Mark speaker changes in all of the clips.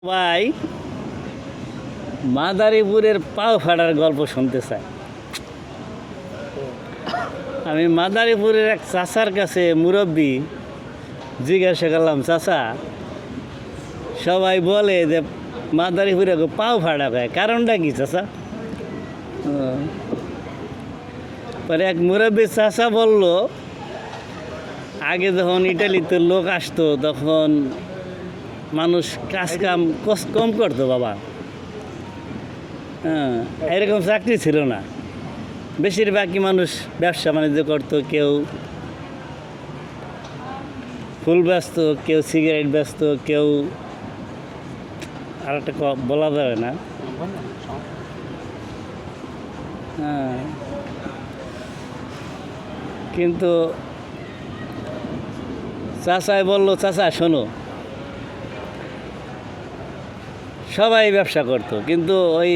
Speaker 1: ভাই মাদারীপুরের পাও ফাটার গল্প শুনতে চাই। আমি মাদারীপুরের এক চাচার কাছে মুরব্বী জিজ্ঞাসা করলাম, চাচা সবাই বলে যে মাদারীপুরে পাও ফাটা খায়, কারণটা কি চাচা? পরে এক মুরব্বী চাচা বলল, আগে যখন ইটালিতে লোক আসতো তখন মানুষ কাজ কাম কম করতো বাবা। হ্যাঁ, এরকম চাকরি ছিল না, বেশিরভাগই মানুষ ব্যবসা বাণিজ্য করতো। কেউ ফুল ব্যস্ত, কেউ সিগারেট ব্যস্ত, কেউ আর একটা বলা যাবে না। হ্যাঁ, কিন্তু চাচাই বললো, চাচা শোনো, সবাই ব্যবসা করতো, কিন্তু ওই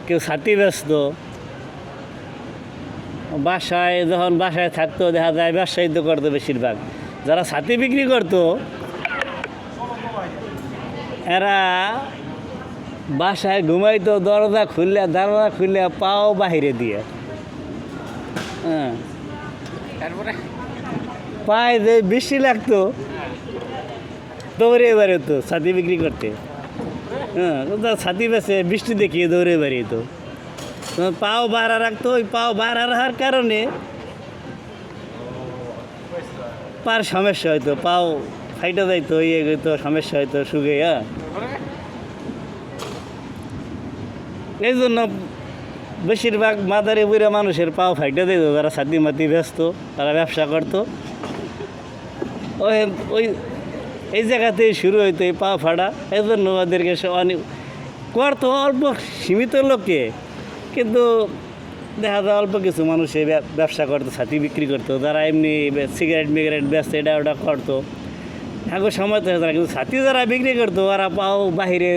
Speaker 1: কেউ ছাতি ব্যস্ত, যখন বাসায় থাকতো দেখা যায় ব্যবসায়ী তো করতো বেশিরভাগ। যারা ছাতি বিক্রি করতো এরা বাসায় ঘুমাইতো দরজা খুললে পাও বাহিরে দিয়ে। হ্যাঁ, পায়ে যে বৃষ্টি লাগতো দৌড়ে বেরোতো ছাতি বিক্রি করতে। হ্যাঁ, ছাতি বেছে বৃষ্টি দেখিয়ে দৌড়ে বেরিয়েতো। পাও বাড়া রাখতো, ওই পাও বাড়া রাখার কারণে পার সমস্যা হইতো, পাও ফাইটা যাইতো, ইয়ে হইতো, সমস্যা হইতো শুকে। হ্যাঁ, এই জন্য বেশিরভাগ মাদারীপুরে মানুষের পাও ফাইটা দিত, যারা ছাতি মাতি ব্যস্ত, তারা ব্যবসা করতো। ওই ওই এই জায়গাতেই শুরু হইতো এই পা ফাটা। এই জন্য ওদেরকে অনেক করতো, অল্প সীমিত লোকে, কিন্তু দেখা যায় অল্প কিছু মানুষ এই ব্যবসা করতো, ছাতি বিক্রি করতো। যারা এমনি সিগারেট ব্যস্ত এটা ওটা করতো, এখন সময় তো তারা, কিন্তু ছাতি যারা বিক্রি করতো ওরা পাও বাহিরে,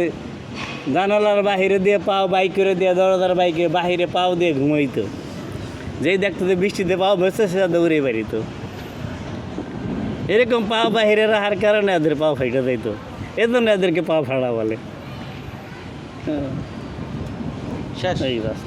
Speaker 1: জানালার বাহিরে দিয়ে পাও বাইক করে দিয়ে, দরজার বাইকে বাহিরে পাও দিয়ে ঘুমাইতো। যেই দেখতো যে বৃষ্টিতে পাও ভেসে সে দৌড়ে বেরিত। এরকম পাও বাহিরে রাখার কারণে এদের পাও ফাইটা যাইতো, এজন্য এদেরকে পাও ফাড়া বলে। হ্যাঁ, এই বাস।